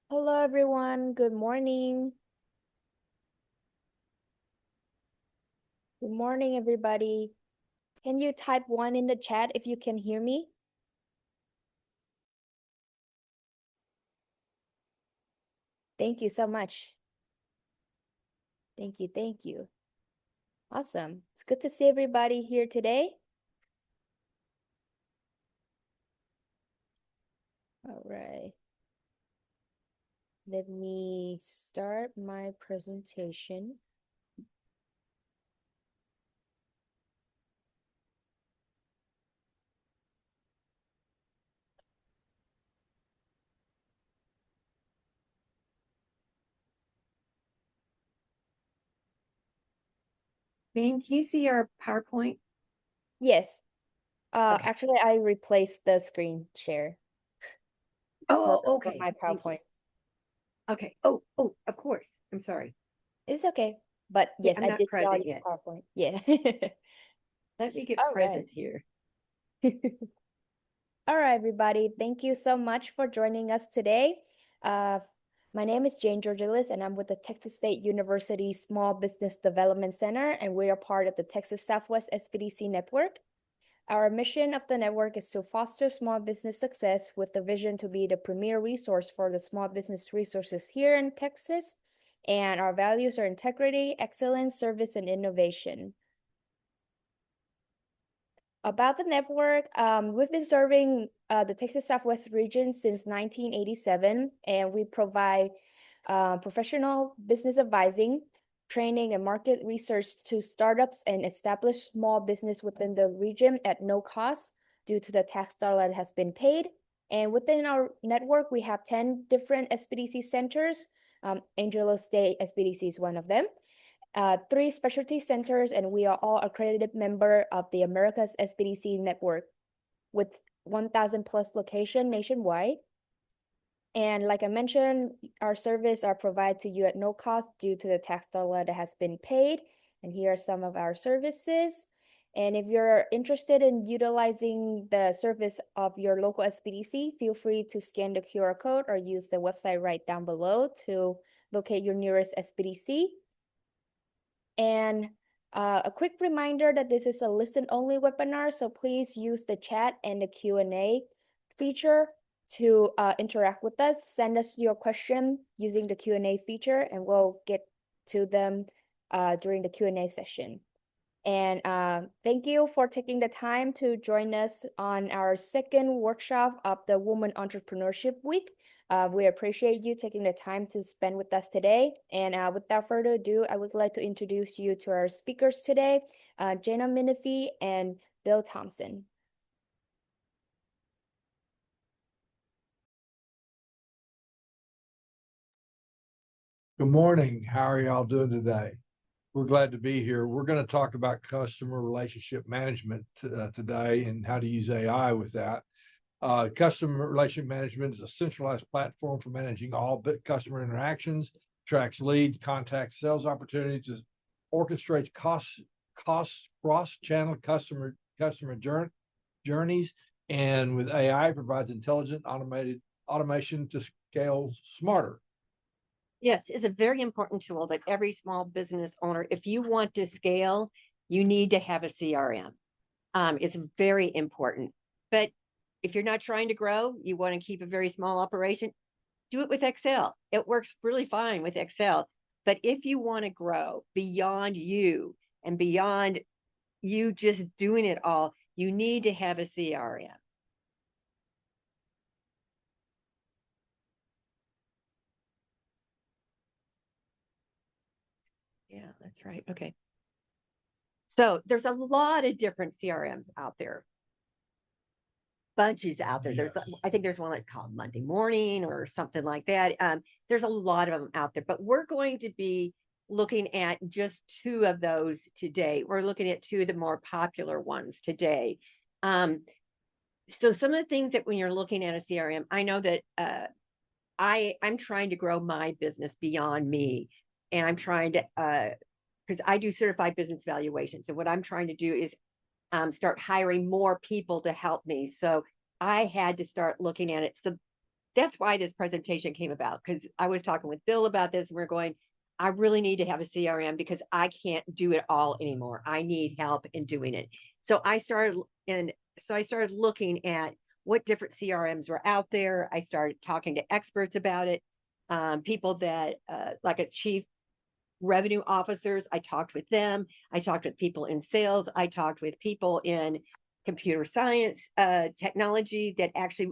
Hello, everyone. Good morning. Good morning, everybody. Can you type one in the chat if you can hear me? Thank you so much. Thank you. Thank you. Awesome. It's good to see everybody here today. All right. Let me start my presentation. Jane, can you see our PowerPoint? Yes. Okay. Actually, I replaced the screen share Oh, for okay. my Thank you. PowerPoint. Okay. Oh, of course. I'm sorry. It's okay. But Yeah, yes, I'm I not did see all present your yet. PowerPoint. Yeah. Let me get All right. present here. All right, everybody. Thank you so much for joining us today. Uh, my name is Jane Georgilis, and I'm with the Texas State University Small Business Development Center, and we are part of the Texas Southwest SBDC network. Our mission of the network is to foster small business success with the vision to be the premier resource for the small business resources here in Texas. And our values are integrity, excellence, service, and innovation. About the network, we've been serving the Texas Southwest region since 1987, and we provide professional business advising, training, and market research to startups and established small business within the region at no cost due to the tax dollar that has been paid. And within our network, we have 10 different SBDC centers. Angelo State SBDC is one of them. Three specialty centers, and we are all accredited member of the Americas SBDC network with 1,000 plus location nationwide. And like I mentioned, our service are provided to you at no cost due to the tax dollar that has been paid. And here are some of our services. And if you're interested in utilizing the service of your local SBDC, feel free to scan the QR code or use the website right down below to locate your nearest SBDC. And a quick reminder that this is a listen-only webinar, so please use the chat and the Q&A feature to interact with us. Send us your question using the Q&A feature, and we'll get to them during the Q&A session. And thank you for taking the time to join us on our second workshop of the Women Entrepreneurship Week. We appreciate you taking the time to spend with us today. And without further ado, I would like to introduce you to our speakers today, Jana Menifee and Bill Thompson. Good morning. How are y'all doing today? We're glad to be here. We're going to talk about customer relationship management today and how to use AI with that. Customer relationship management is a centralized platform for managing all customer interactions, tracks leads, contacts, sales opportunities, orchestrates cross-channel customer journeys, and with AI provides intelligent automation to scale smarter. Yes, it's a very important tool that every small business owner, if you want to scale, you need to have a CRM. It's very important. But if you're not trying to grow, you want to keep a very small operation, do it with Excel. It works really fine with Excel. But if you want to grow beyond you and beyond you just doing it all, you need to have a CRM. Yeah, that's right. Okay. So there's a lot of different CRMs out there. Bunches out there. Yes. I think there's one that's called Monday Morning or something like that. There's a lot of them out there, but we're going to be looking at just two of those today. We're looking at two of the more popular ones today. So some of the things that when you're looking at a CRM, I know that I'm trying to grow my business beyond me, and I'm trying to because I do certified business valuation. So what I'm trying to do is start hiring more people to help me. So I had to start looking at it. So that's why this presentation came about, because I was talking with Bill about this, and we're going, I really need to have a CRM because I can't do it all anymore. I need help in doing it. So I started looking at what different CRMs were out there. I started talking to experts about it, people that like a chief revenue officers. I talked with them. I talked with people in sales. I talked with people in computer science, technology that actually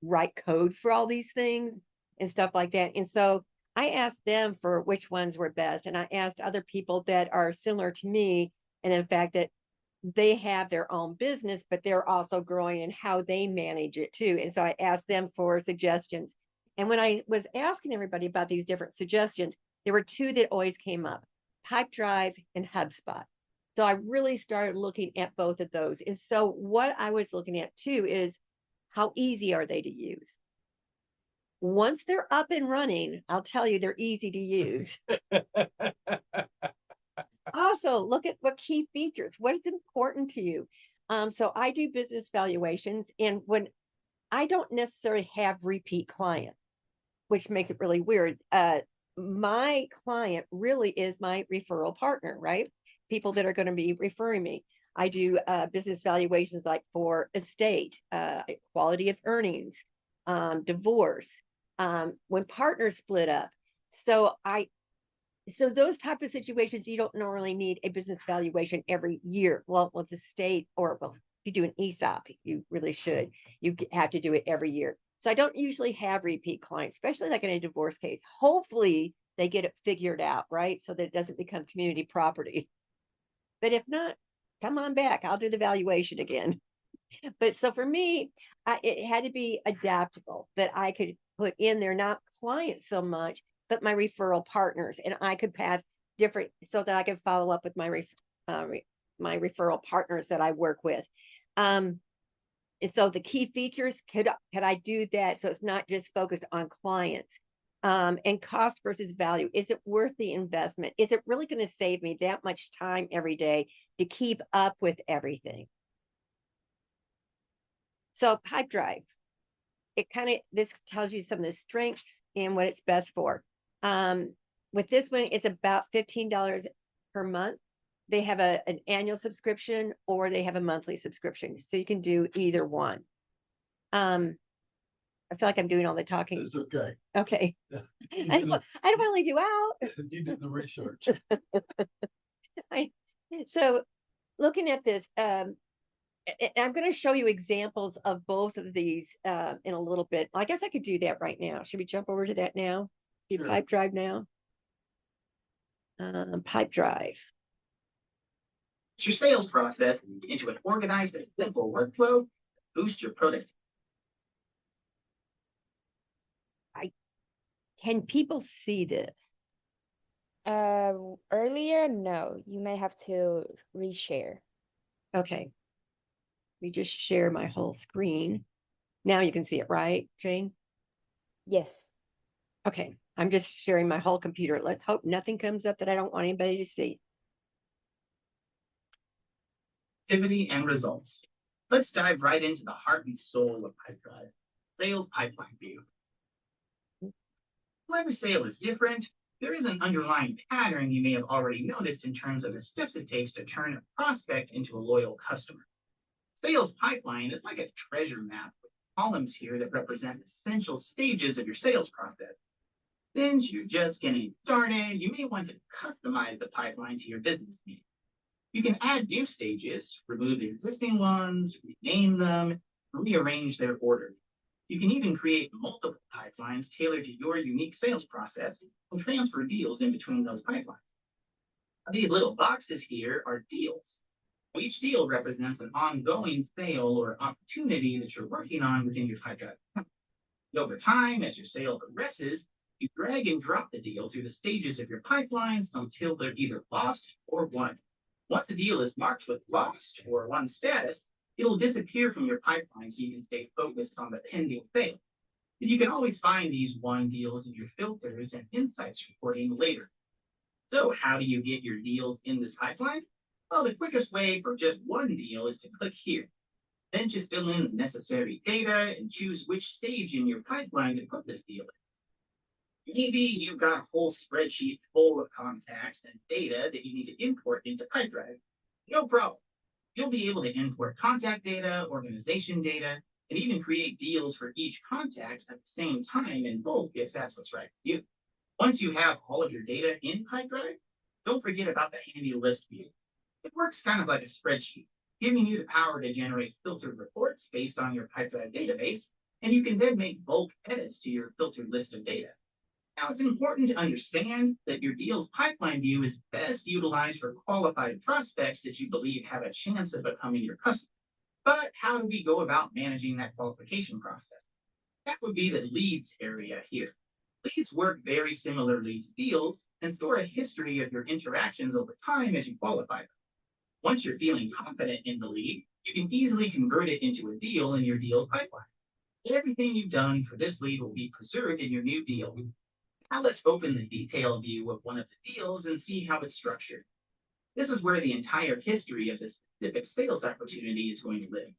write code for all these things and stuff like that. And so I asked them for which ones were best. And I asked other people that are similar to me, and in fact that they have their own business, but they're also growing and how they manage it too. And so I asked them for suggestions. And when I was asking everybody about these different suggestions, there were two that always came up: Pipedrive and HubSpot. So I really started looking at both of those. And so what I was looking at too is how easy are they to use? Once they're up and running, I'll tell you, they're easy to use. Also, look at what key features, what is important to you. So I do business valuations, and when I don't necessarily have repeat clients, which makes it really weird. My client really is my referral partner, right? People that are going to be referring me. I do business valuations like for estate, quality of earnings, divorce, when partners split up. So those type of situations, you don't normally need a business valuation every year. Well, with the state, or well, if you do an ESOP, you really should. You have to do it every year. So I don't usually have repeat clients, especially like in a divorce case. Hopefully they get it figured out, right? So that it doesn't become community property. But if not, come on back. I'll do the valuation again. But so for me, it had to be adaptable, that I could put in there, not clients so much, but my referral partners, and I could have different, so that I could follow up with my my referral partners that I work with. And so the key features, could I do that so it's not just focused on clients? And cost versus value. Is it worth the investment? Is it really going to save me that much time every day to keep up with everything? So Pipedrive, this tells you some of the strengths and what it's best for. With this one, it's about $15 per month. They have an annual subscription, or they have a monthly subscription. So you can do either one. I feel like I'm doing all the talking. It's okay. Okay. I don't want to leave you out. You did the research. So looking at this, I'm going to show you examples of both of these in a little bit. I guess I could do that right now. Should we jump over to that now? Do Sure. Pipedrive now? Pipedrive. It's your sales process into an organized and simple workflow. Boost your productivity. Can people see this? Earlier, no. You may have to reshare. Okay. We just share my whole screen. Now you can see it, right, Jane? Yes. Okay. I'm just sharing my whole computer. Let's hope nothing comes up that I don't want anybody to see. Activity and results. Let's dive right into the heart and soul of Pipedrive. Sales pipeline view. While every sale is different, there is an underlying pattern you may have already noticed in terms of the steps it takes to turn a prospect into a loyal customer. Sales pipeline is like a treasure map with columns here that represent essential stages of your sales process. Since you're just getting started, you may want to customize the pipeline to your business needs. You can add new stages, remove the existing ones, rename them, rearrange their order. You can even create multiple pipelines tailored to your unique sales process and transfer deals in between those pipelines. These little boxes here are deals. Each deal represents an ongoing sale or opportunity that you're working on within your Pipedrive. Over time, as your sale progresses, you drag and drop the deal through the stages of your pipeline until they're either lost or won. Once the deal is marked with lost or won status, it'll disappear from your pipeline so you can stay focused on the pending sale. And you can always find these won deals in your filters and insights reporting later. So how do you get your deals in this pipeline? Well, the quickest way for just one deal is to click here. Then just fill in the necessary data and choose which stage in your pipeline to put this deal in. Maybe you've got a whole spreadsheet full of contacts and data that you need to import into Pipedrive. No problem. You'll be able to import contact data, organization data, and even create deals for each contact at the same time in bulk if that's what's right for you. Once you have all of your data in Pipedrive, don't forget about the handy list view. It works kind of like a spreadsheet, giving you the power to generate filtered reports based on your Pipedrive database, and you can then make bulk edits to your filtered list of data. Now, it's important to understand that your deals pipeline view is best utilized for qualified prospects that you believe have a chance of becoming your customer. But how do we go about managing that qualification process? That would be the leads area here. Leads work very similarly to deals and store a history of your interactions over time as you qualify them. Once you're feeling confident in the lead, you can easily convert it into a deal in your deals pipeline. Everything you've done for this lead will be preserved in your new deal. Now let's open the detail view of one of the deals and see how it's structured. This is where the entire history of this specific sales opportunity is going to live.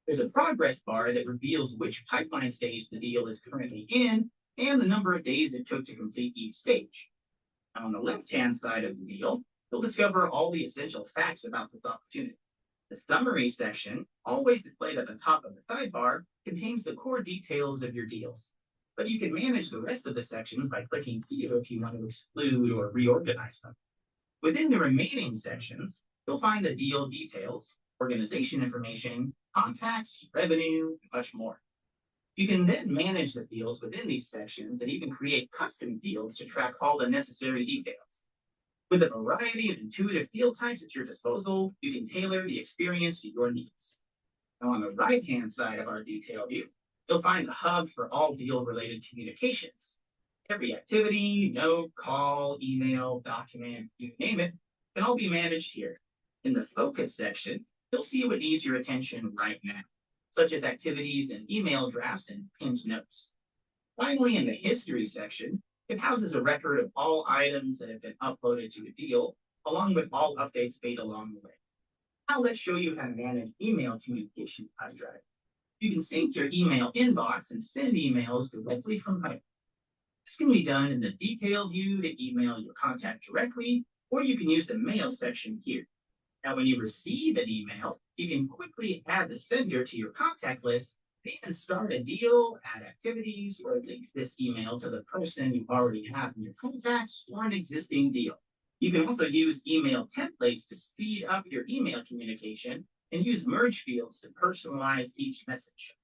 There's a progress bar that reveals which pipeline stage the deal is currently in and the number of days it took to complete each stage. Now, on the left-hand side of the deal, you'll discover all the essential facts about this opportunity. The summary section, always displayed at the top of the sidebar, contains the core details of your deals. But you can manage the rest of the sections by clicking here if you want to exclude or reorganize them. Within the remaining sections, you'll find the deal details, organization information, contacts, revenue, and much more. You can then manage the fields within these sections and even create custom fields to track all the necessary details. With a variety of intuitive field types at your disposal, you can tailor the experience to your needs. Now, on the right-hand side of our detail view, you'll find the hub for all deal-related communications. Every activity, note, call, email, document, you name it, can all be managed here. In the focus section, you'll see what needs your attention right now, such as activities and email drafts and pinned notes. Finally, in the history section, it houses a record of all items that have been uploaded to a deal, along with all updates made along the way. Now let's show you how to manage email communication in Pipedrive. You can sync your email inbox and send emails directly from Pipedrive. This can be done in the detail view to email your contact directly, or you can use the mail section here. Now, when you receive an email, you can quickly add the sender to your contact list, and start a deal, add activities, or link this email to the person you already have in your contacts or an existing deal. You can also use email templates to speed up your email communication and use merge fields to personalize each message.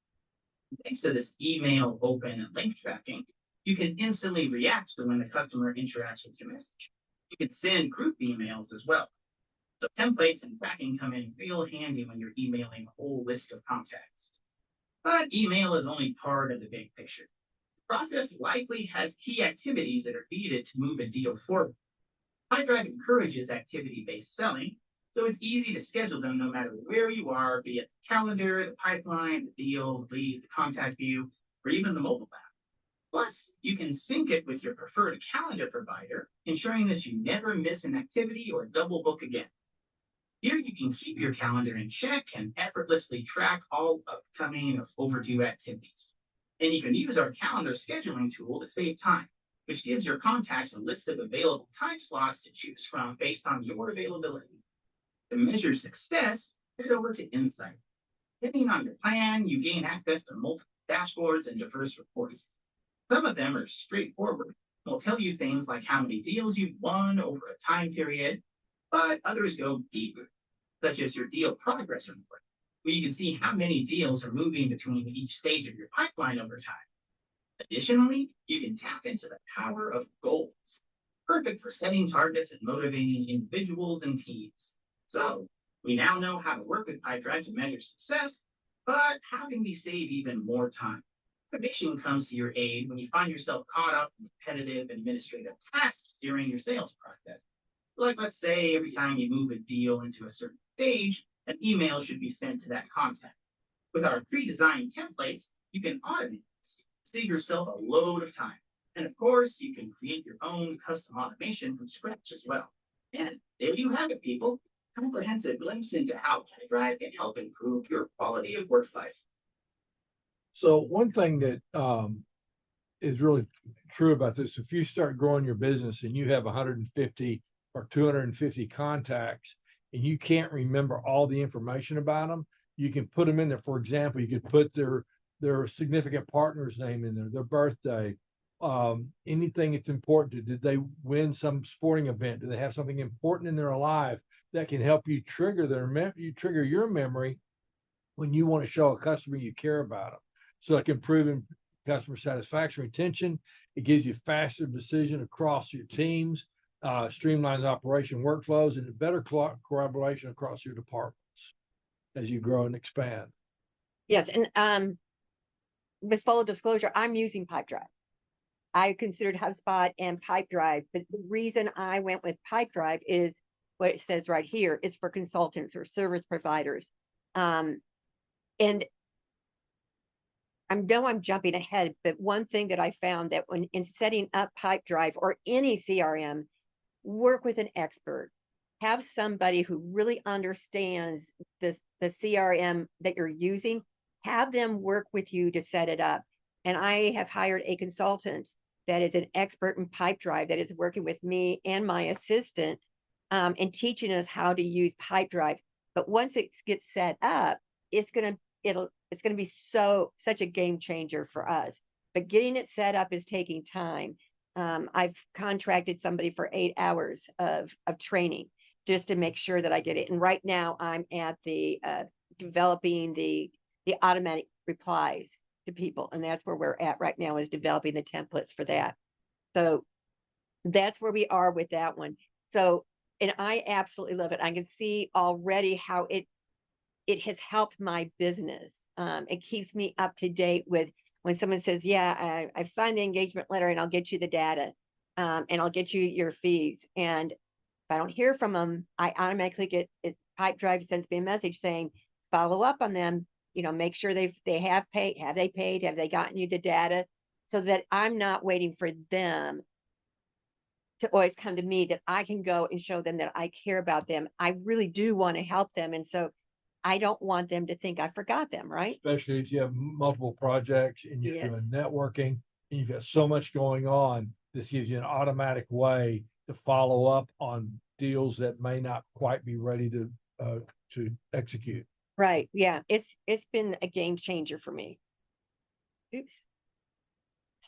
Thanks to this email open and link tracking, you can instantly react to when the customer interacts with your message. You can send group emails as well. So templates and tracking come in real handy when you're emailing a whole list of contacts. But email is only part of the big picture. The process likely has key activities that are needed to move a deal forward. Pipedrive encourages activity-based selling, so it's easy to schedule them no matter where you are, be it the calendar, the pipeline, the deal, the lead, the contact view, or even the mobile app. Plus, you can sync it with your preferred calendar provider, ensuring that you never miss an activity or double book again. Here you can keep your calendar in check and effortlessly track all upcoming or overdue activities. And you can use our calendar scheduling tool to save time, which gives your contacts a list of available time slots to choose from based on your availability. To measure success, head over to Insight. Depending on your plan, you gain access to multiple dashboards and diverse reports. Some of them are straightforward. They'll tell you things like how many deals you've won over a time period, but others go deeper, such as your deal progress report, where you can see how many deals are moving between each stage of your pipeline over time. Additionally, you can tap into the power of goals, perfect for setting targets and motivating individuals and teams. So we now know how to work with Pipedrive to measure success, but how can we save even more time? Motivation comes to your aid when you find yourself caught up in repetitive administrative tasks during your sales process. Like, let's say every time you move a deal into a certain stage, an email should be sent to that contact. With our pre-designed templates, you can automate this, save yourself a load of time. And of course, you can create your own custom automation from scratch as well. And there you have it, people. comprehensive glimpse into how Pipedrive can help improve your quality of work life. So one thing that is really true about this, if you start growing your business and you have 150 or 250 contacts and you can't remember all the information about them, you can put them in there. For example, you could put their significant partner's name in there, their birthday, anything that's important. Did they win some sporting event? Do they have something important in their life that can help you trigger trigger your memory when you want to show a customer you care about them? So it can improve customer satisfaction, retention. It gives you faster decision across your teams, streamlines operation workflows, and better collaboration across your departments as you grow and expand. Yes, and with full disclosure, I'm using Pipedrive. I considered HubSpot and Pipedrive, but the reason I went with Pipedrive is what it says right here is for consultants or service providers. And I know I'm jumping ahead, but one thing that I found that when in setting up Pipedrive or any CRM, work with an expert. Have somebody who really understands the CRM that you're using. Have them work with you to set it up. And I have hired a consultant that is an expert in Pipedrive that is working with me and my assistant and teaching us how to use Pipedrive. But once it gets set up, it's gonna be such a game changer for us. But getting it set up is taking time. I've contracted somebody for 8 hours of training just to make sure that I get it. And right now I'm at the developing the automatic replies to people. And that's where we're at right now, is developing the templates for that. So that's where we are with that one. So, and I absolutely love it. I can see already how it has helped my business. It keeps me up to date with when someone says, yeah, I've signed the engagement letter and I'll get you the data and I'll get you your fees. And if I don't hear from them, I automatically get Pipedrive sends me a message saying, follow up on them, make sure they have paid. Have they paid? Have they gotten you the data? So that I'm not waiting for them to always come to me, that I can go and show them that I care about them. I really do want to help them. And so I don't want them to think I forgot them, right? Especially if you have multiple projects and you're doing networking and you've got so much going on. This gives you an automatic way to follow up on deals that may not quite be ready to execute. Right. Yeah. It's been a game changer for me. Oops.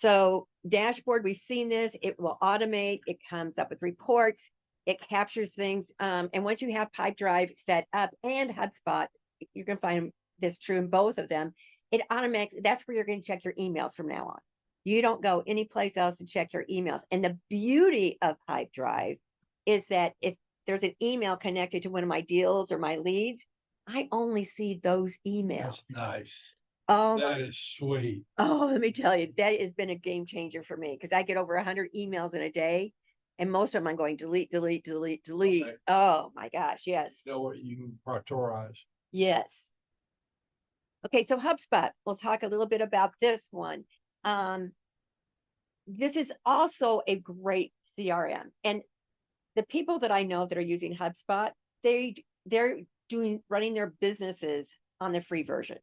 So dashboard, we've seen this. It will automate. It comes up with reports. It captures things. And once you have Pipedrive set up and HubSpot, you're going to find this true in both of them. It automatically, that's where you're going to check your emails from now on. You don't go anyplace else to check your emails. And the beauty of Pipedrive is that if there's an email connected to one of my deals or my leads, I only see those emails. That's nice. Oh, that is sweet. Oh, let me tell you, that has been a game changer for me because I get over 100 emails in a day, and most of them I'm going delete, delete, delete, delete. Okay. Oh my gosh, yes. You know what, you can prioritize. Yes. Okay, so HubSpot. We'll talk a little bit about this one. This is also a great CRM, and the people that I know that are using HubSpot, they're running their businesses on the free version.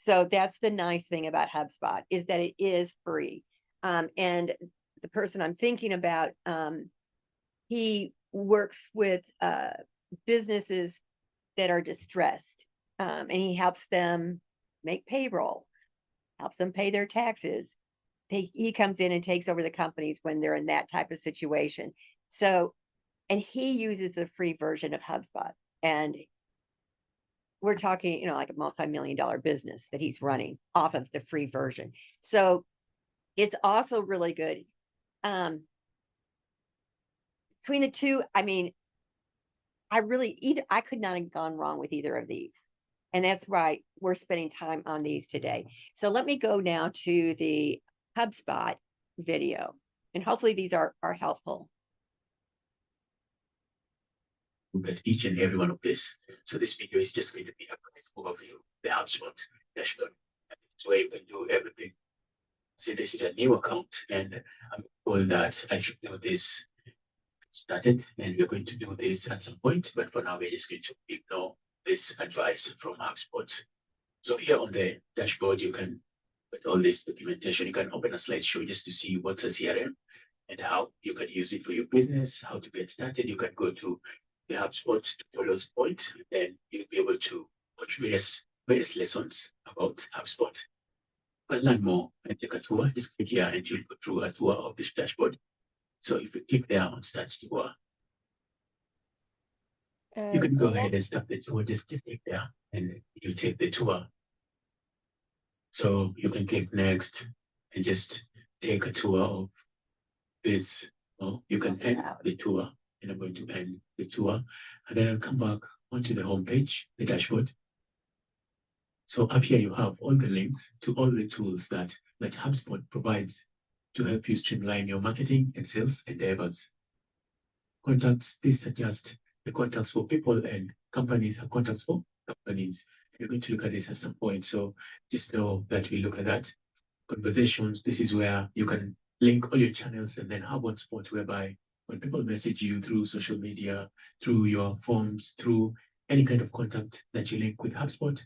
So that's the nice thing about HubSpot, is that it is free. And the person I'm thinking about, he works with businesses that are distressed, and he helps them make payroll, helps them pay their taxes. He comes in and takes over the companies when they're in that type of situation. So, and he uses the free version of HubSpot. And we're talking, like a multi-million-dollar business that he's running off of the free version. So it's also really good. Between the two, I mean, I could not have gone wrong with either of these. And that's right, we're spending time on these today. So let me go now to the HubSpot video, and hopefully these are helpful. Look at each and every one of this. So this video is just going to be a brief overview of the HubSpot dashboard. So you can do everything. See, this is a new account, and I'm told that I should do this started, and we're going to do this at some point, but for now, we're just going to ignore this advice from HubSpot. So here on the dashboard, you can, with all this documentation, you can open a slideshow just to see what's a CRM and how you can use it for your business, how to get started. You can go to the HubSpot tutorials point, and then you'll be able to watch various lessons about HubSpot. To learn more and take a tour, just click here and you'll go through a tour of this dashboard. So if you click there on Start Tour, you can go ahead and start the tour. Just click there and you take the tour. So you can click next and just take a tour of this. Or you can end the tour, and I'm going to end the tour, and then I'll come back onto the home page, the dashboard. So up here you have all the links to all the tools that HubSpot provides to help you streamline your marketing and sales endeavors. Contacts, these are just the contacts for people, and companies are contacts for companies. We're going to look at this at some point, so just know that we look at that. Conversations, this is where you can link all your channels and then have one spot whereby when people message you through social media, through your forms, through any kind of contact that you link with HubSpot,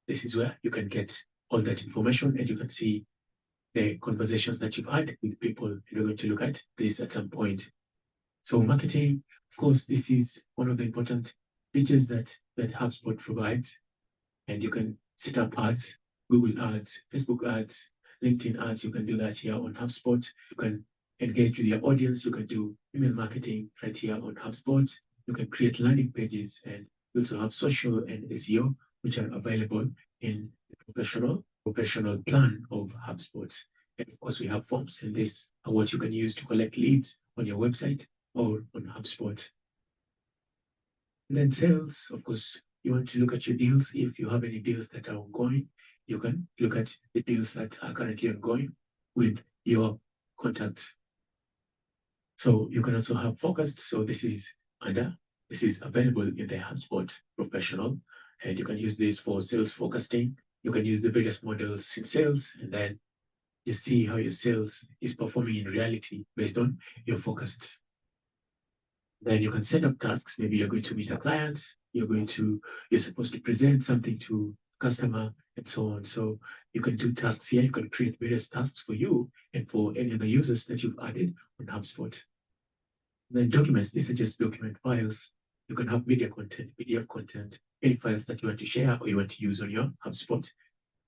this is where you can get all that information and you can see the conversations that you've had with people. And we're going to look at this at some point. So marketing, of course, this is one of the important features that HubSpot provides. And you can set up ads, Google ads, Facebook ads, LinkedIn ads. You can do that here on HubSpot. You can engage with your audience. You can do email marketing right here on HubSpot. You can create landing pages, and you also have social and SEO, which are available in the professional plan of HubSpot. And of course, we have forms, and these are what you can use to collect leads on your website or on HubSpot. And then sales, of course, you want to look at your deals. If you have any deals that are ongoing, you can look at the deals that are currently ongoing with your contacts. So you can also have focused. So this is available in the HubSpot Professional, and you can use this for sales forecasting. You can use the various models in sales, and then you see how your sales is performing in reality based on your forecasts. Then you can set up tasks. Maybe you're going to meet a client, you're supposed to present something to customer and so on. So you can do tasks here. You can create various tasks for you and for any other users that you've added on HubSpot. Then documents, these are just document files. You can have media content, PDF content, any files that you want to share or you want to use on your HubSpot,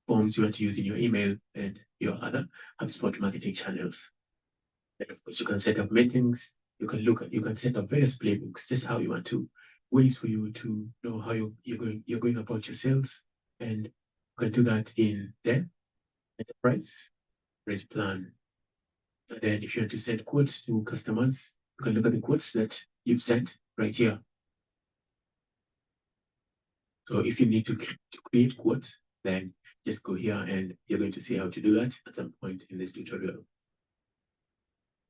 forms you want to use in your email and your other HubSpot marketing channels. And of course, you can set up meetings. You can set up various playbooks, just how you want to, ways for you to know how you're going about your sales. And you can do that in the enterprise rate plan. And then if you want to send quotes to customers, you can look at the quotes that you've sent right here. So if you need to create quotes, then just go here and you're going to see how to do that at some point in this tutorial.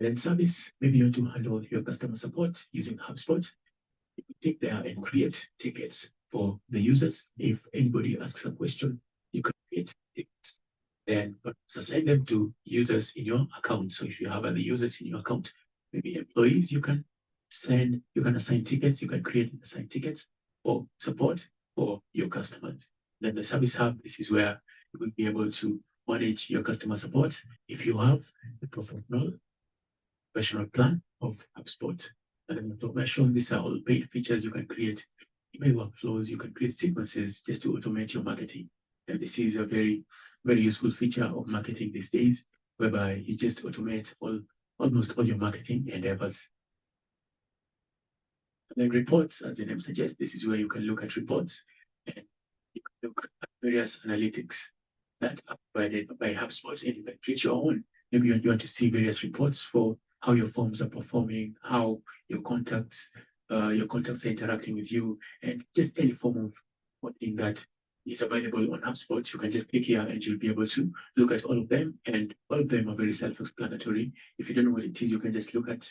And then service, maybe you want to handle your customer support using HubSpot. You can take there and create tickets for the users. If anybody asks a question, you can create tickets. Then assign them to users in your account. So if you have other users in your account, maybe employees, you can assign tickets. You can create and assign tickets for support for your customers. Then the service hub, this is where you will be able to manage your customer support if you have a professional plan of HubSpot. And then automation, these are all paid features. You can create email workflows, you can create sequences just to automate your marketing. And this is a very, very useful feature of marketing these days, whereby you just automate almost all your marketing endeavors. And then reports, as the name suggests, this is where you can look at reports and you can look at various analytics that are provided by HubSpot, and you can create your own. Maybe you want to see various reports for how your forms are performing, how your contacts are interacting with you, and just any form of something that is available on HubSpot. You can just click here and you'll be able to look at all of them, and all of them are very self-explanatory. If you don't know what it is, you can just look at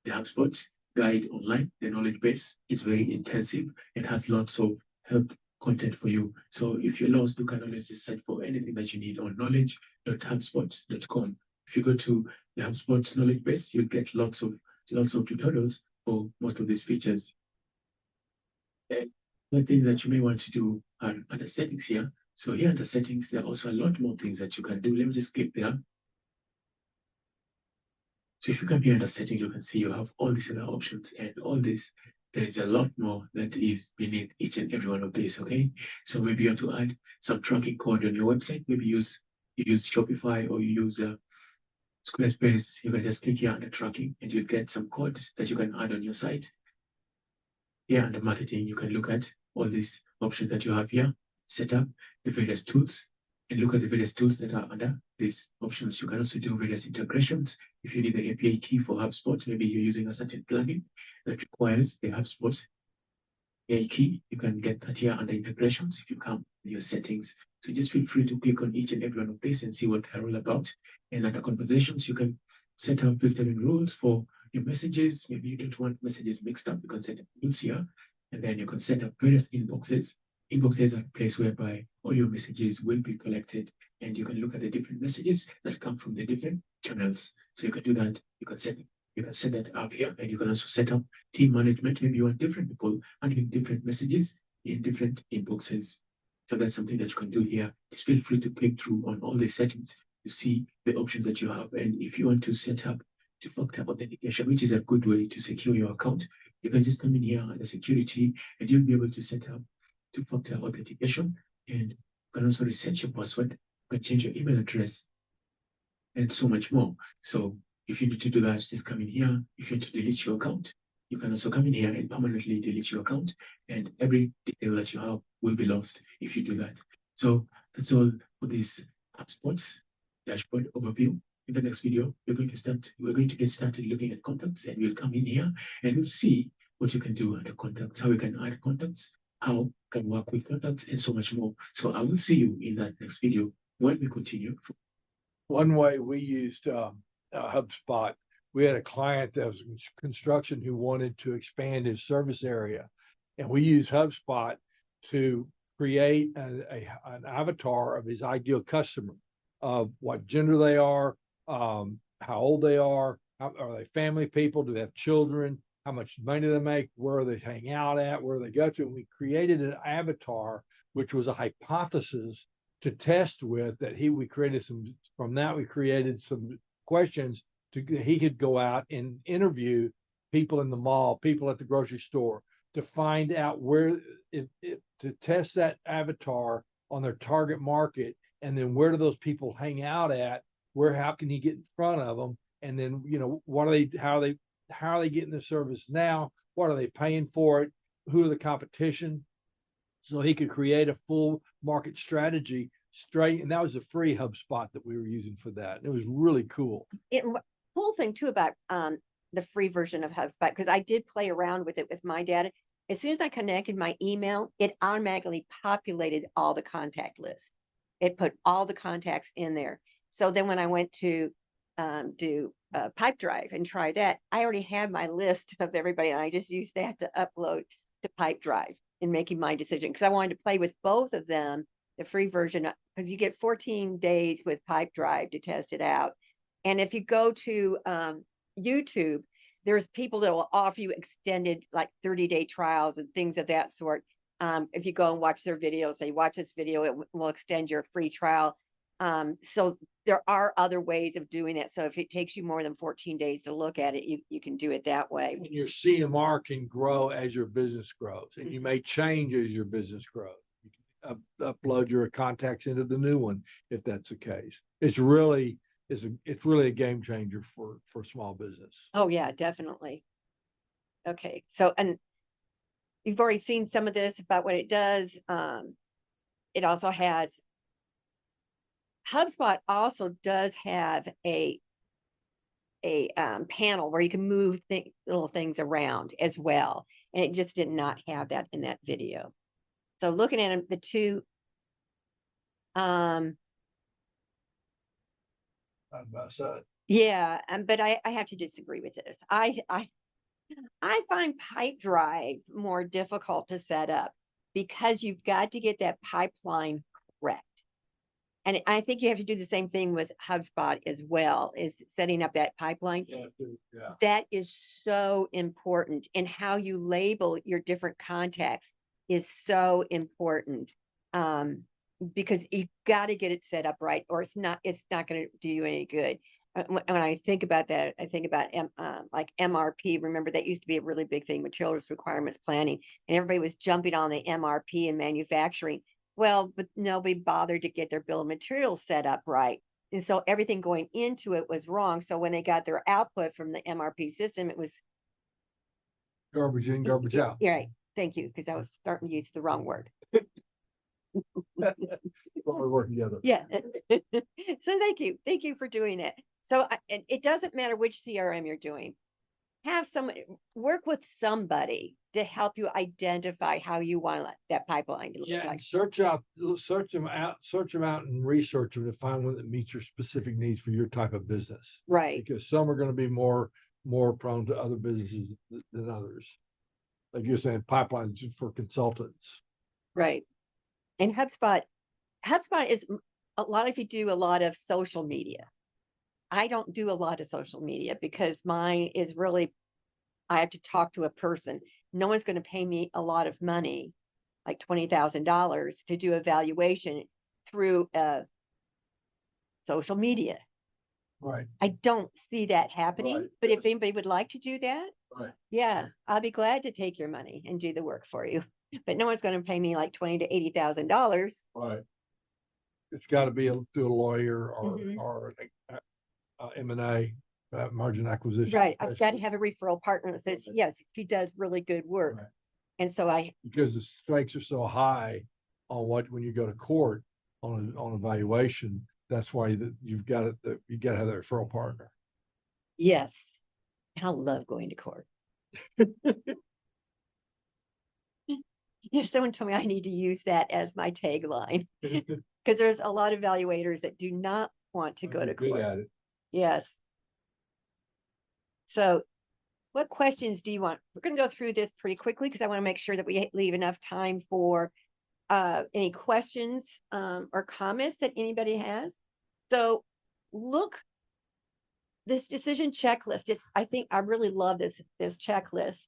the HubSpot guide online. The knowledge base is very intensive and has lots of help content for you. So if you're lost, you can always just search for anything that you need on knowledge.hubspot.com. If you go to the HubSpot knowledge base, you'll get lots of lots of tutorials for most of these features. And one thing that you may want to do are under settings here. So here under settings, there are also a lot more things that you can do. Let me just click there. So if you come here under settings, you can see you have all these other options, and all this, there's a lot more that is beneath each and every one of these, okay? So maybe you want to add some tracking code on your website. Maybe you use Shopify, or you use Squarespace. You can just click here under tracking and you'll get some code that you can add on your site. Here under marketing, you can look at all these options that you have here, set up the various tools, and look at the various tools that are under these options. You can also do various integrations. If you need the API key for HubSpot, maybe you're using a certain plugin that requires the HubSpot API key, you can get that here under integrations if you come in your settings. So just feel free to click on each and every one of these and see what they're all about. And under conversations, you can set up filtering rules for your messages. Maybe you don't want messages mixed up. You can set up rules here, and then you can set up various inboxes. Inboxes are a place whereby all your messages will be collected, and you can look at the different messages that come from the different channels. So you can do that. You can set that up here, and you can also set up team management. Maybe you want different people handling different messages in different inboxes. So that's something that you can do here. Just feel free to click through on all the settings to see the options that you have. And if you want to set up two-factor authentication, which is a good way to secure your account, you can just come in here under security, and you'll be able to set up two-factor authentication. And you can also reset your password. You can change your email address, and so much more. So if you need to do that, just come in here. If you need to delete your account, you can also come in here and permanently delete your account, and every detail that you have will be lost if you do that. So that's all for this HubSpot dashboard overview. In the next video, we're going to get started looking at contacts, and we'll come in here and we'll see what you can do under contacts, how you can add contacts, how you can work with contacts, and so much more. So I will see you in that next video when we continue. One way we used HubSpot, we had a client that was in construction who wanted to expand his service area, and we used HubSpot to create an avatar of his ideal customer, of what gender they are, how old they are they family people, do they have children, how much money do they make, where they hang out at, where they go to. And we created an avatar, which was a hypothesis to test with. We created some questions he could go out and interview people in the mall, people at the grocery store, to find out to test that avatar on their target market, and then where do those people hang out at, how can he get in front of them, and then how are they getting the service now, what are they paying for it, who are the competition, so he could create a full market strategy straight. And that was a free HubSpot that we were using for that. It was really cool. Cool thing too about the free version of HubSpot, because I did play around with it with my data. As soon as I connected my email, it automatically populated all the contact lists. It put all the contacts in there. So then when I went to do Pipedrive and try that, I already had my list of everybody, and I just used that to upload to Pipedrive in making my decision, because I wanted to play with both of them, the free version, because you get 14 days with Pipedrive to test it out. And if you go to YouTube, there's people that will offer you extended, like 30-day trials and things of that sort. If you go and watch their videos, say, watch this video, it will extend your free trial. So there are other ways of doing it. So if it takes you more than 14 days to look at it, you can do it that way. And your CMR can grow as your business grows, and you may change as your business grows. You can upload your contacts into the new one if that's the case. It's really a game changer for small business. Oh yeah, definitely. Okay, so, and you've already seen some of this about what it does. It also has, HubSpot also does have a panel where you can move little things around as well, and it just did not have that in that video. So looking at them, the two, yeah, but I have to disagree with this. I find Pipedrive more difficult to set up, because you've got to get that pipeline correct. And I think you have to do the same thing with HubSpot as well, is setting up that pipeline. Yeah. That is so important. And how you label your different contacts is so important. Because you got to get it set up right, or it's not going to do you any good. When I think about that, I think about like MRP. Remember, that used to be a really big thing, materials requirements planning, and everybody was jumping on the MRP in manufacturing. Well, but nobody bothered to get their bill of materials set up right. And so everything going into it was wrong. So when they got their output from the MRP system, it was Garbage in, garbage out. Yeah, right. Thank you, because I was starting to use the wrong word. But we work together. Yeah. So thank you for doing it. So it doesn't matter which CRM you're doing. Have work with somebody to help you identify how you want that pipeline to look Yeah, like. and search them out and research them to find one that meets your specific needs for your type of business. Right. Because some are going to be more prone to other businesses than others. Like you're saying, pipelines for consultants. Right. And HubSpot is a lot if you do a lot of social media. I don't do a lot of social media because mine is really, I have to talk to a person. No one's going to pay me a lot of money, like $20,000, to do evaluation through social media. Right. I don't see that happening. Right. But if anybody would like to do that, Right. yeah, I'll be glad to take your money and do the work for you. But no one's going to pay me like $20,000 to $80,000. Right. It's got to be through a lawyer or Mhm. or M&A, margin acquisition. Right. I've got to have a referral partner that says, yes, she does really good work. Right. And so because the stakes are so high on when you go to court on evaluation, that's why you've got you got to have that referral partner. yes, I love going to court. If someone told me I need to use that as my tagline, because there's a lot of evaluators that do not want to go to Good court. at it. Yes. So what questions do you want? We're going to go through this pretty quickly because I want to make sure that we leave enough time for any questions or comments that anybody has. So look, this decision checklist is, I think I really love this checklist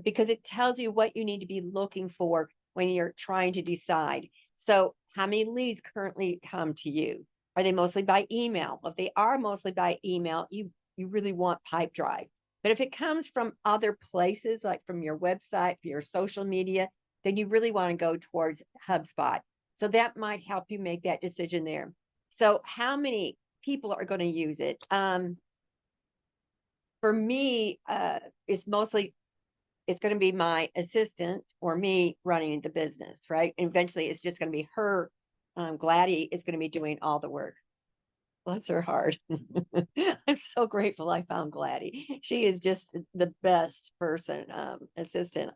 because it tells you what you need to be looking for when you're trying to decide. So how many leads currently come to you? Are they mostly by email? If they are mostly by email, you really want Pipedrive. But if it comes from other places, like from your website, your social media, then you really want to go towards HubSpot. So that might help you make that decision there. So how many people are going to use it? For me, it's going to be my assistant or me running the business, right? And eventually it's just going to be her. Gladys is going to be doing all the work. Bless her heart. I'm so grateful I found Gladys. She is just the best assistant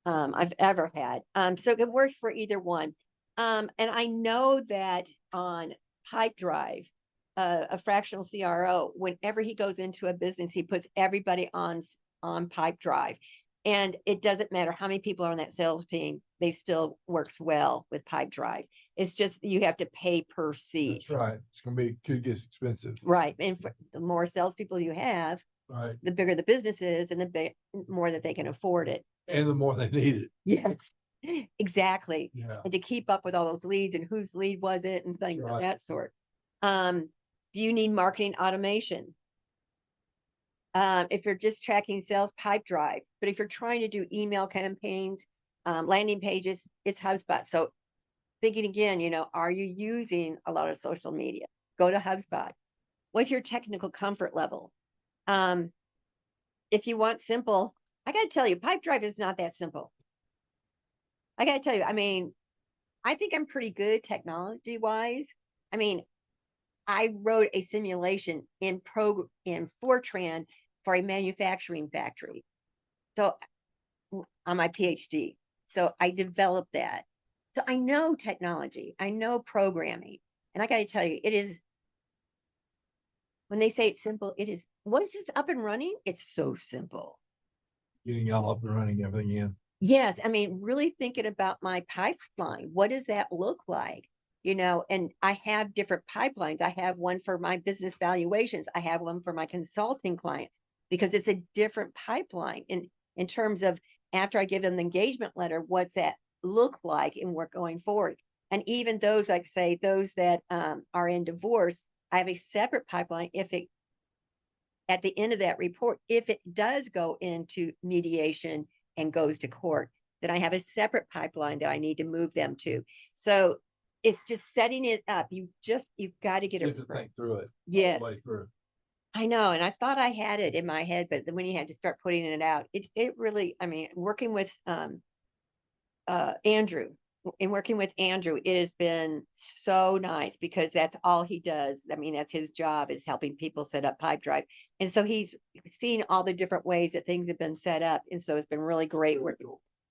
I've ever had. So it works for either one. And I know that on Pipedrive, a fractional CRO, whenever he goes into a business, he puts everybody on Pipedrive. And it doesn't matter how many people are on that sales team, they still works well with Pipedrive. It's just you have to pay per seat. That's right. It's going to be expensive. Right. And the more salespeople you have, right, the bigger the business is and the more that they can afford it. And the more they need it. Yes, exactly. Yeah. And to keep up with all those leads and whose lead was it and things of that sort. Do you need marketing automation? If you're just tracking sales, Pipedrive. But if you're trying to do email campaigns, landing pages, it's HubSpot. So thinking again, are you using a lot of social media? Go to HubSpot. What's your technical comfort level? If you want simple, I got to tell you, Pipedrive is not that simple. I got to tell you, I mean, I think I'm pretty good technology wise. I mean, I wrote a simulation in Fortran for a manufacturing factory. So on my PhD. So I developed that. So I know technology, I know programming. And I got to tell you, it is, when they say it's simple, it is, once it's up and running, it's so simple. Getting all up and running, everything in. Yes. I mean, really thinking about my pipeline. What does that look like? and I have different pipelines. I have one for my business valuations. I have one for my consulting clients because it's a different pipeline in terms of after I give them the engagement letter, what's that look like and we're going forward. And even those, like say, those that are in divorce, I have a separate pipeline at the end of that report, if it does go into mediation and goes to court, then I have a separate pipeline that I need to move them to. So it's just setting it up. You've got to get You it have to right. think through it. Yes. All the way through. I know. And I thought I had it in my head, but then when you had to start putting it out, it really, working with Andrew, it has been so nice because that's all he does. That's his job, is helping people set up Pipedrive. And so he's seen all the different ways that things have been set up. And so it's been really great working.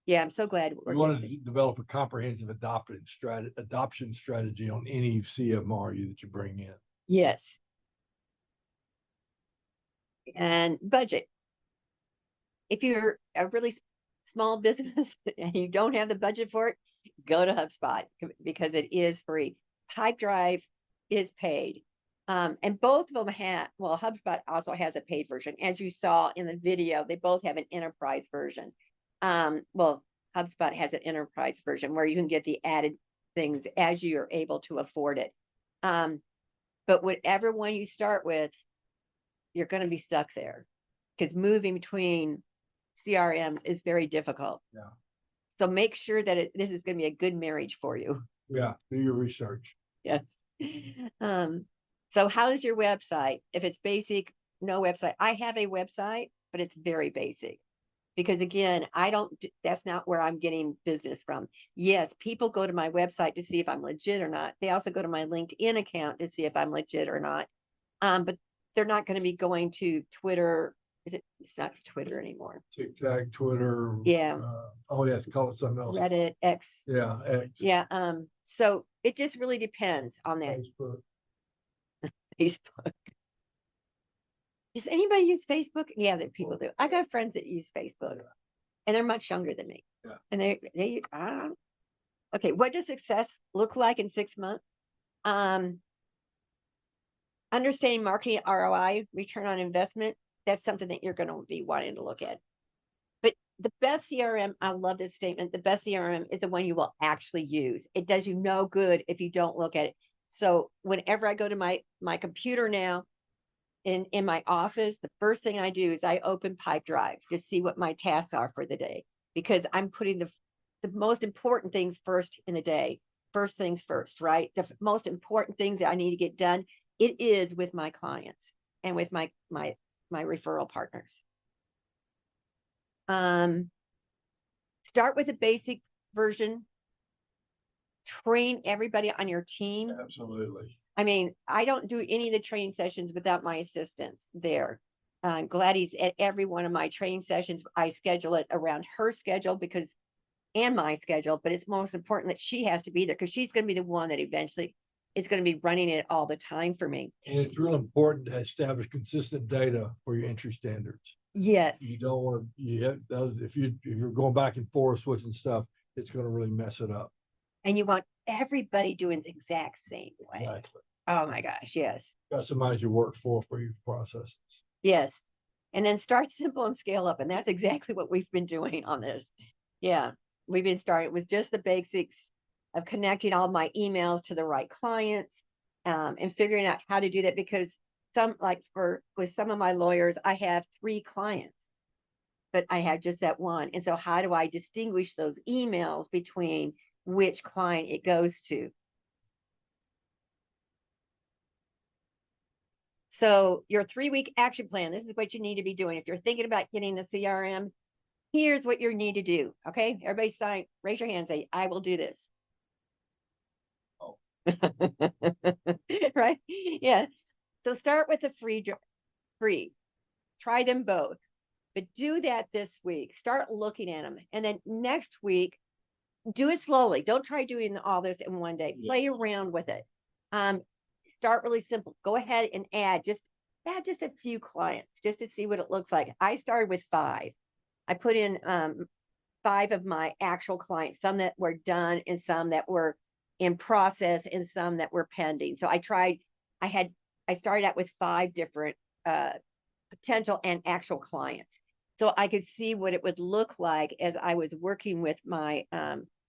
Yeah, I'm so glad. We wanted to develop a comprehensive adoption strategy on any CMR that you bring in. Yes. And budget. If you're a really small business and you don't have the budget for it, go to HubSpot because it is free. Pipedrive is paid. And both of them HubSpot also has a paid version. As you saw in the video, they both have an enterprise version. HubSpot has an enterprise version where you can get the added things as you're able to afford it. But whatever one you start with, you're going to be stuck there because moving between CRMs is very difficult. Yeah. So make sure that this is going to be a good marriage for you. Yeah. Do your research. Yes. So how's your website? If it's basic, no website. I have a website, but it's very basic because again, that's not where I'm getting business from. Yes, people go to my website to see if I'm legit or not. They also go to my LinkedIn account to see if I'm legit or not. But they're not going to be going to Twitter. It's not Twitter anymore. TikTok, Twitter. Yeah. Yes, call it something else. Reddit, X. Yeah, X. Yeah. So it just really depends on that. Facebook. Does anybody use Facebook? Yeah, that people do. I got friends that use Facebook, and they're much younger than me. Yeah. And they okay. What does success look like in 6 months? Understanding marketing ROI, return on investment. That's something that you're going to be wanting to look at. But the best CRM, I love this statement, the best CRM is the one you will actually use. It does you no good if you don't look at it. So whenever I go to my computer now in my office, the first thing I do is I open Pipedrive to see what my tasks are for the day, because I'm putting the most important things first in the day. First things first, right? The most important things that I need to get done, it is with my clients and with my referral partners. Start with a basic version. Train everybody on your team. Absolutely. I don't do any of the training sessions without my assistant there. Gladys at every one of my training sessions, I schedule it around her schedule and my schedule, but it's most important that she has to be there because she's going to be the one that eventually is going to be running it all the time for me. And it's real important to establish consistent data for your entry standards. Yes. You don't want to, if you're going back and forth switching stuff, it's going to really mess it up. And you want everybody doing the exact same way. Exactly. Oh my gosh, yes. Customize your workflow for your processes. Yes. And then start simple and scale up. And that's exactly what we've been doing on this. Yeah. We've been starting with just the basics of connecting all my emails to the right clients, and figuring out how to do that, because with some of my lawyers, I have 3 clients, but I have just that one. And so how do I distinguish those emails between which client it goes to? So your 3-week action plan, this is what you need to be doing. If you're thinking about getting the CRM, here's what you need to do. Okay, everybody raise your hand and say, I will do this. Oh. Right? Yeah. So start with the free. Try them both, but do that this week. Start looking at them. And then next week, do it slowly. Don't try doing all this in one day. Play around with it. Start really simple. Go ahead and add just a few clients just to see what it looks like. I started with 5. I put in 5 of my actual clients, some that were done and some that were in process and some that were pending. So I started out with 5 different potential and actual clients. So I could see what it would look like as I was working with my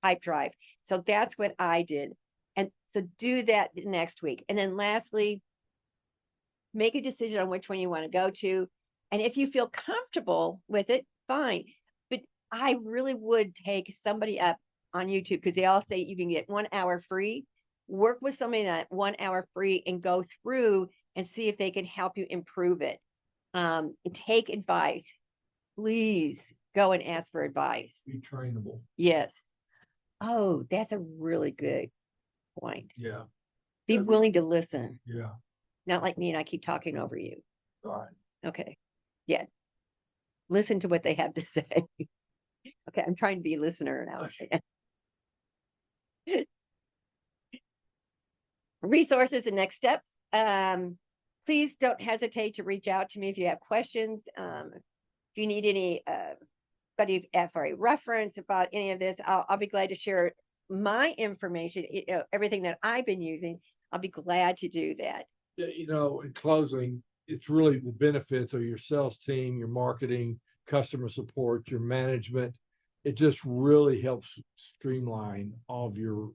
Pipedrive. So that's what I did. And so do that next week. And then lastly, make a decision on which one you want to go to. And if you feel comfortable with it, fine. But I really would take somebody up on YouTube, because they all say you can get 1 hour free. Work with somebody that 1 hour free and go through and see if they can help you improve it. And take advice. Please go and ask for advice. Be trainable. Yes. Oh, that's a really good point. Yeah. Be willing to listen. Yeah. Not like me and I keep talking over you. All right. Okay. Yeah. Listen to what they have to say. Okay, I'm trying to be a listener now. Resources and next steps. Please don't hesitate to reach out to me if you have questions. If you need anybody for a reference about any of this, I'll be glad to share my information, everything that I've been using. I'll be glad to do that. Yeah, in closing, it's really the benefits of your sales team, your marketing, customer support, your management. It just really helps streamline all of your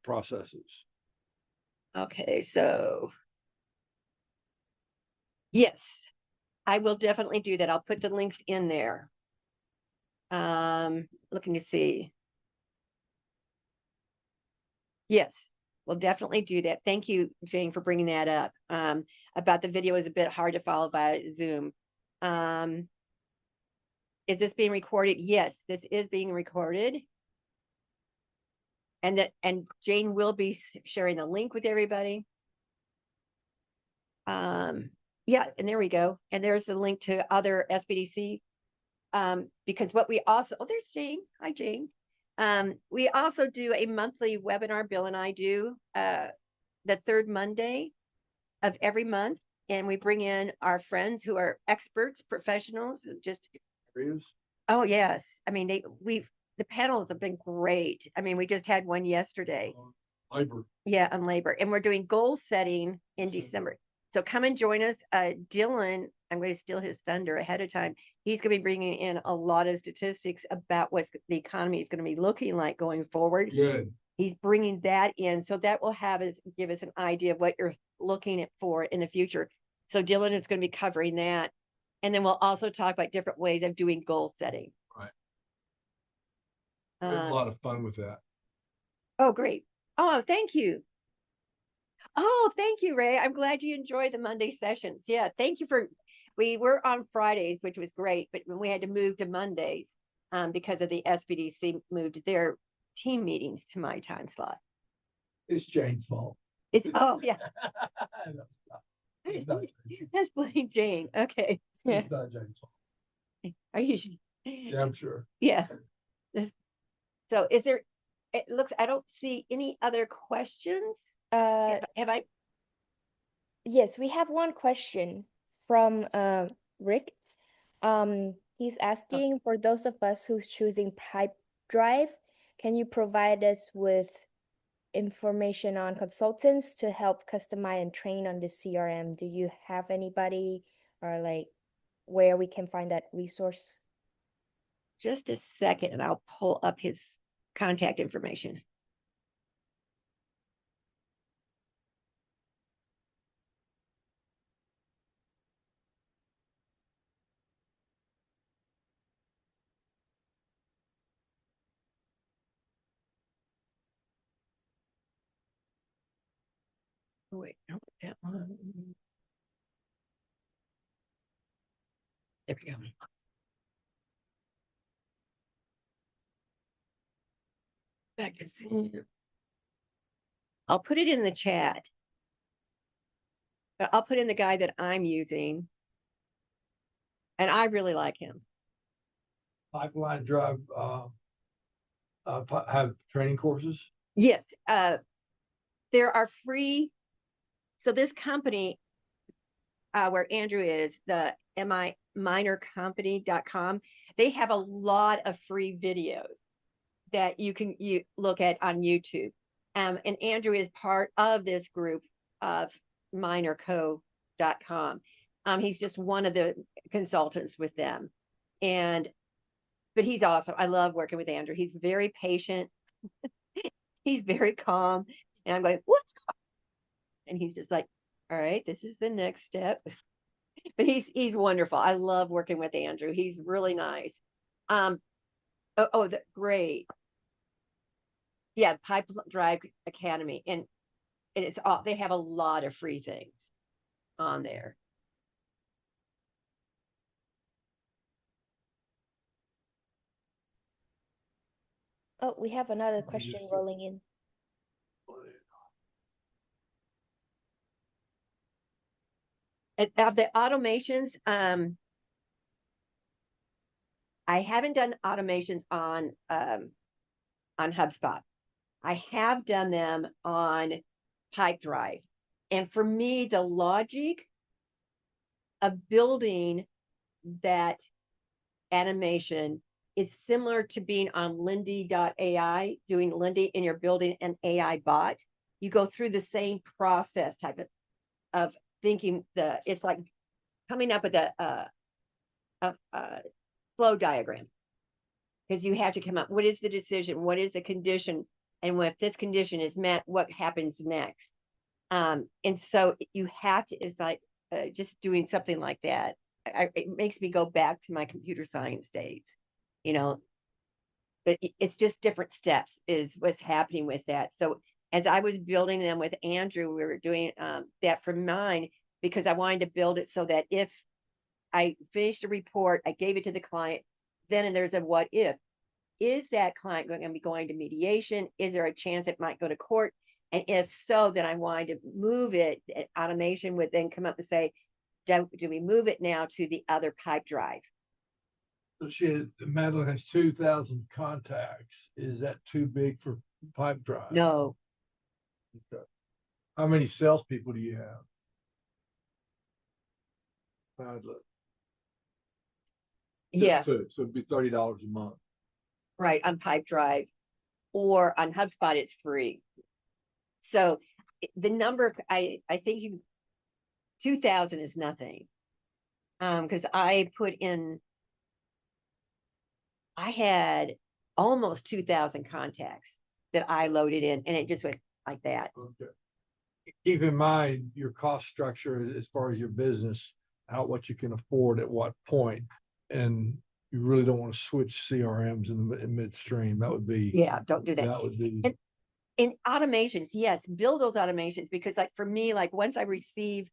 processes. Okay, so yes, I will definitely do that. I'll put the links in there. Looking to see. Yes, we'll definitely do that. Thank you, Jane, for bringing that up. About the video is a bit hard to follow by Zoom. Is this being recorded? Yes, this is being recorded. And Jane will be sharing the link with everybody. Yeah, and there we go. And there's the link to other SBDC. Because what we also, oh, there's Jane. Hi, Jane. We also do a monthly webinar, Bill and I do, the third Monday of every month. And we bring in our friends who are experts, professionals, just. Oh, yes. I mean, the panels have been great. I mean, we just had one yesterday. Labor. Yeah, on labor. And we're doing goal setting in December. So come and join us. Dylan, I'm going to steal his thunder ahead of time. He's going to be bringing in a lot of statistics about what the economy is going to be looking like going forward. Good. He's bringing that in. So that will give us an idea of what you're looking at for in the future. So Dylan is going to be covering that. And then we'll also talk about different ways of doing goal setting. Right. We had a lot of fun with that. Oh, great. Oh, thank you. Oh, thank you, Ray. I'm glad you enjoyed the Monday sessions. Yeah, thank you we were on Fridays, which was great, but we had to move to Mondays because of the SBDC moved their team meetings to my time slot. It's Jane's fault. Oh, yeah. It's not Jane's fault. Let's blame Jane. Okay. It's not Jane's fault. Are you? Yeah, I'm sure. Yeah. So I don't see any other questions. Have I? Yes, we have one question from Rick. He's asking, for those of us who's choosing Pipedrive, can you provide us with information on consultants to help customize and train on the CRM? Do you have anybody, or like where we can find that resource? Just a second, and I'll pull up his contact information. Oh, wait, no, that one. There we go. Back to Zoom. I'll put it in the chat. But I'll put in the guy that I'm using. And I really like him. Pipeline Drive have training courses? Yes. There are free. So this company where Andrew is, the minorcompany.com, they have a lot of free videos that you look at on YouTube. And Andrew is part of this group of minerco.com. He's just one of the consultants with them. But he's awesome. I love working with Andrew. He's very patient. He's very calm. And I'm going, what's going on? And he's just like, all right, this is the next step. But he's wonderful. I love working with Andrew. He's really nice. Great. Yeah, Pipedrive Academy. And it's all, they have a lot of free things on there. Oh, we have another question rolling in. Of the automations, I haven't done automations on HubSpot. I have done them on Pipedrive. And for me, the logic of building that animation is similar to being on Lindy.ai, doing Lindy, and you're building an AI bot. You go through the same process type of thinking. It's like coming up with a flow diagram, because you have to come up, what is the decision, what is the condition, and if this condition is met, what happens next? And so you have to, it's like just doing something like that. It makes me go back to my computer science days, but it's just different steps is what's happening with that. So as I was building them with Andrew, we were doing that for mine, because I wanted to build it so that if I finished a report, I gave it to the client, then there's a what if. Is that client going to be going to mediation? Is there a chance it might go to court? And if so, then I wanted to move it. Automation would then come up and say, do we move it now to the other Pipedrive? So Madeline has 2,000 contacts. Is that too big for Pipedrive? No. Okay. How many salespeople do you have? Yeah. So it'd be $30 a month. Right, on Pipedrive, or on HubSpot, it's free. So the number, I think 2,000 is nothing. Because I had almost 2,000 contacts that I loaded in, and it just went like that. Okay. Keep in mind your cost structure as far as your business, what you can afford at what point, and you really don't want to switch CRMs in midstream. That would be, yeah, don't do that. That would be. And in automations, yes, build those automations, because like for me, like once I receive,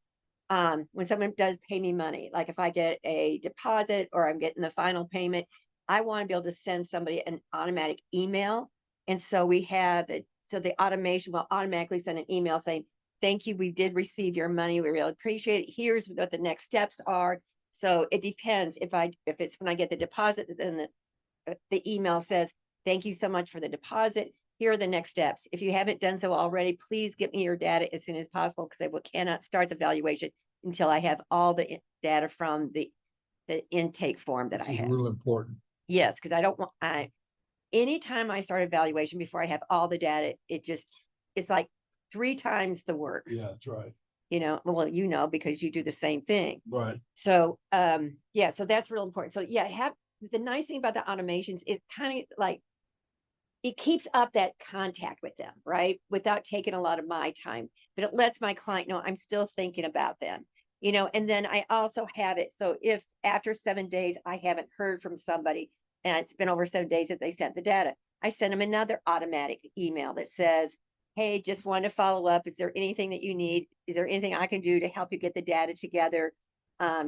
when someone does pay me money, like if I get a deposit or I'm getting the final payment, I want to be able to send somebody an automatic email. And so we have it, so the automation will automatically send an email saying, thank you, we did receive your money, we really appreciate it, here's what the next steps are. So it depends. If it's when I get the deposit, then the email says, thank you so much for the deposit, here are the next steps. If you haven't done so already, please get me your data as soon as possible, because I cannot start the valuation until I have all the data from the intake form that I have. Really important. Yes, because I don't want, anytime I start a valuation before I have all the data, it's like 3 times the work. Yeah, that's right. Well, because you do the same thing. Right. So, yeah, so that's real important. So yeah, the nice thing about the automations is kind of like, it keeps up that contact with them, right? Without taking a lot of my time, but it lets my client know I'm still thinking about them, and then I also have it. So if after 7 days, I haven't heard from somebody, and it's been over 7 days that they sent the data, I send them another automatic email that says, hey, just wanted to follow up. Is there anything that you need? Is there anything I can do to help you get the data together?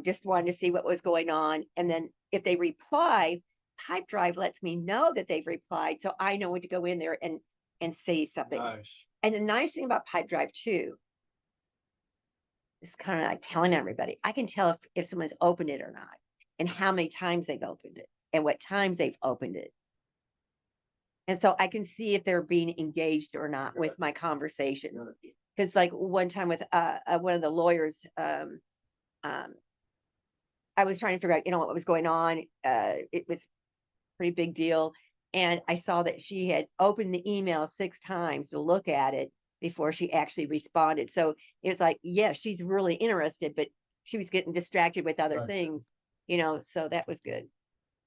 Just wanted to see what was going on. And then if they reply, Pipedrive lets me know that they've replied, so I know when to go in there and say something. Nice. And the nice thing about Pipedrive too, is kind of like telling everybody, I can tell if someone's opened it or not, and how many times they've opened it, and what times they've opened it. And so I can see if they're being engaged or not with my conversations. Because like one time with one of the lawyers, I was trying to figure out, what was going on. It was a pretty big deal. And I saw that she had opened the email 6 times to look at it before she actually responded. So it was like, yeah, she's really interested, but she was getting distracted with other Right. things, so that was good.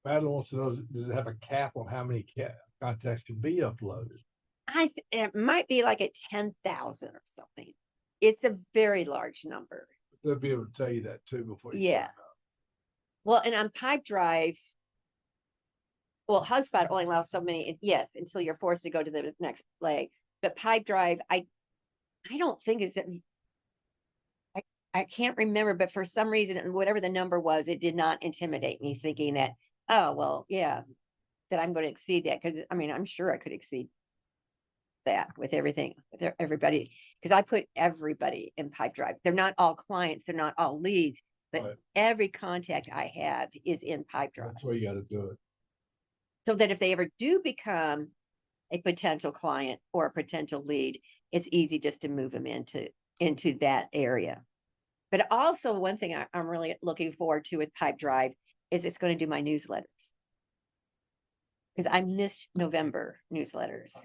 Madeline wants to know, does it have a cap on how many contacts can be uploaded? It might be like at 10,000 or something. It's a very large number. They'll be able to tell you that too before you Yeah. sign up. Well, and on Pipedrive, well, HubSpot only allows so many, yes, until you're forced to go to the next leg. But Pipedrive, I don't think is that I can't remember, but for some reason, whatever the number was, it did not intimidate me, thinking that, oh, well, yeah, that I'm going to exceed that. Because I mean, I'm sure I could exceed that with everything, with everybody, because I put everybody in Pipedrive. They're not all clients, they're not all leads, but Right. every contact I have is in Pipedrive. That's why you got to do it. So that if they ever do become a potential client or a potential lead, it's easy just to move them into that area. But also one thing I'm really looking forward to with Pipedrive is it's going to do my newsletters. Because I missed November newsletters.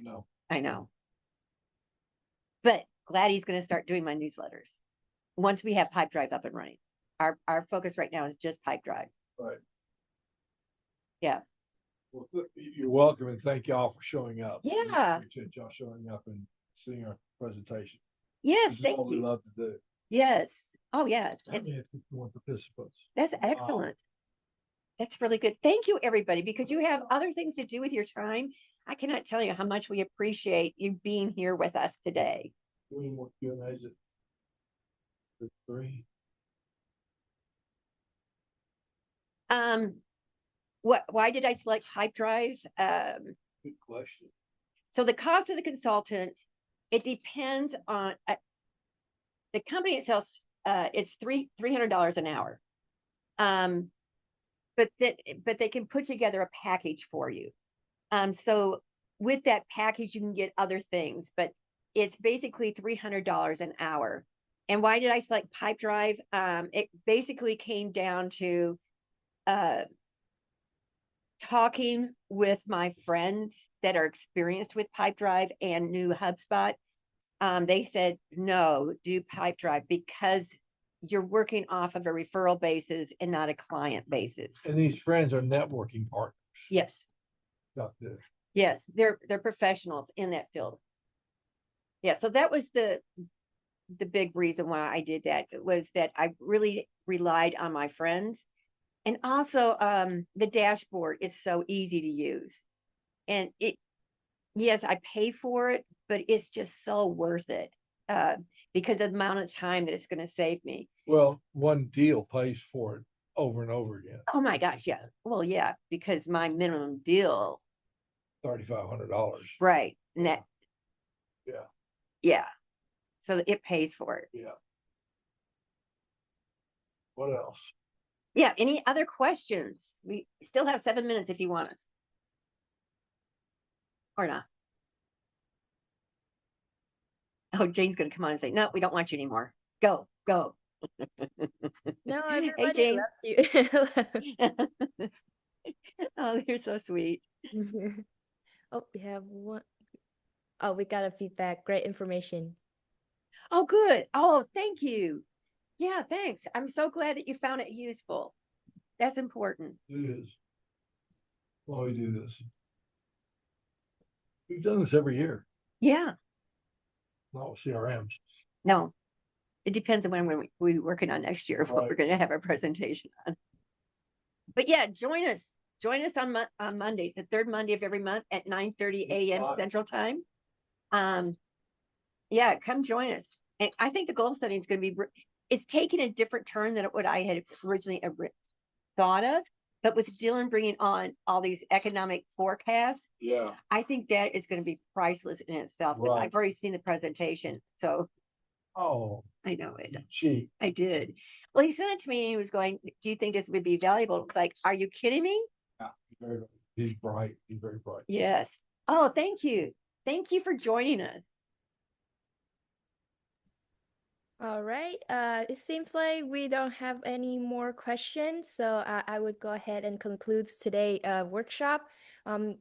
I know. But glad he's going to start doing my newsletters once we have Pipedrive up and running. Our focus right now is just Pipedrive. Right. Yeah. Well, you're welcome, and thank y'all for showing up. Yeah. We appreciate y'all showing up and seeing our presentation. Yes, This is thank what we you. love to do. Yes. Oh, yes. I mean, 51 participants. That's excellent. That's really good. Thank you, everybody, because you have other things to do with your time. I cannot tell you how much we appreciate you being here with us today. Any more Q&As? Three. Why did I select Pipedrive? Good question. So the cost of the consultant, it depends on the company itself. It's $300 an hour. But they can put together a package for you. So with that package, you can get other things, but it's basically $300 an hour. And why did I select Pipedrive? It basically came down to talking with my friends that are experienced with Pipedrive and knew HubSpot. They said, no, do Pipedrive because you're working off of a referral basis and not a client basis. And these friends are networking partners. Yes. Got this. Yes, they're professionals in that field. Yeah, so that was the big reason why I did that, was that I really relied on my friends. And also the dashboard is so easy to use. And yes, I pay for it, but it's just so worth it because of the amount of time that it's going to save me. Well, one deal pays for it over and over again. Oh my gosh, yeah. Well, yeah, because my minimum deal, $3,500. right? And that, yeah. So it pays for it. Yeah. What else? Yeah. Any other questions? We still have 7 minutes if you want us. Or not. Oh, Jane's going to come on and say, no, we don't want you anymore. Go. No, Hey, everybody Jane. loves you. Oh, you're so sweet. Oh, we have one. Oh, we got a feedback. Great information. Oh, good. Oh, thank you. Yeah, thanks. I'm so glad that you found it useful. That's important. It is. Why we do this. We've done this every year. Yeah. Not with CRMs. No, it depends on when we're working on next year, what Right. we're going to have our presentation on. But yeah, join us. Join us on Mondays, the third Monday of every month at 9:30 a.m. Central Time. Yeah, come join us. And I think the goal setting is going to be, it's taking a different turn than what I had originally thought of. But with Dylan bringing on all these economic forecasts, Yeah. I think that is going to be priceless in itself. But Right. I've already seen the presentation, so Oh, I know it. gee. I did. Well, he sent it to me and he was going, do you think this would be valuable? It's like, are you kidding me? Yeah, he's bright. He's very bright. Yes. Oh, thank you. Thank you for joining us. All right. It seems like we don't have any more questions, so I would go ahead and conclude today's workshop.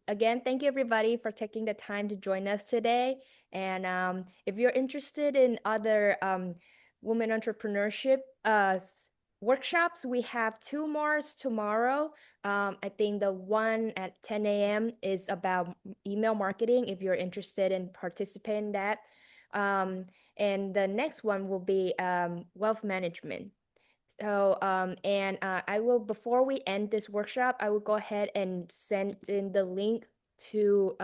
Again, thank you everybody for taking the time to join us today. And if you're interested in other women entrepreneurship workshops, we have two more tomorrow. I think the one at 10 a.m. is about email marketing. If you're interested in participating in that. And the next one will be wealth management. So, I will, before we end this workshop, I will go ahead and send in the link to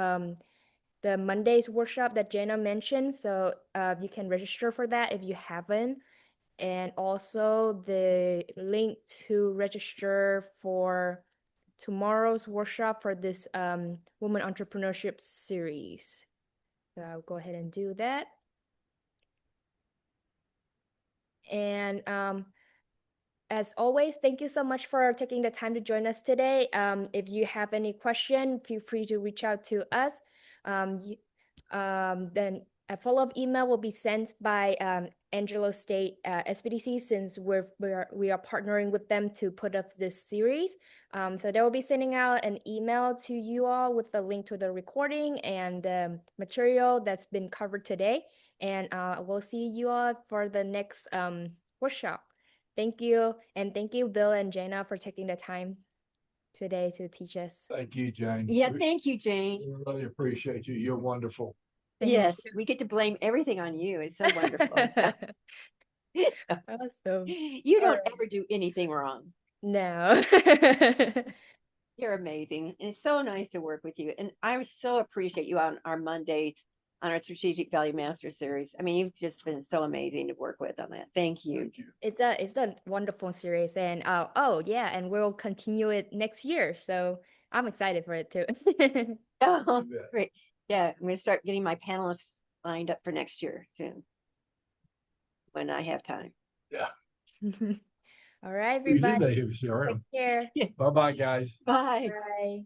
the Monday's workshop that Jana mentioned. So you can register for that if you haven't. And also the link to register for tomorrow's workshop for this Women Entrepreneurship series. So I'll go ahead and do that. And as always, thank you so much for taking the time to join us today. If you have any question, feel free to reach out to us. Then a follow-up email will be sent by Angelo State SBDC, since we are partnering with them to put up this series. So they will be sending out an email to you all with a link to the recording and the material that's been covered today. And we'll see you all for the next workshop. Thank you. And thank you, Bill and Jana, for taking the time today to teach us. Thank you, Jane. Yeah, thank you, Jane. We really appreciate you. You're wonderful. Thank Yes, we get to blame everything on you. It's so wonderful. Awesome. You don't All right. ever do anything wrong. No. You're amazing. And it's so nice to work with you. And I so appreciate you on our Mondays on our Strategic Value Master series. I mean, you've just been so amazing to work with on that. Thank you. Thank you. It's a wonderful series, and oh yeah, and we'll continue it next year. So I'm excited for it too. Oh, You bet. great. Yeah, I'm going to start getting my panelists lined up for next year soon when I have time. Yeah. All right, You did everybody. that, CRM. Take care. Bye-bye, guys. Bye. Bye.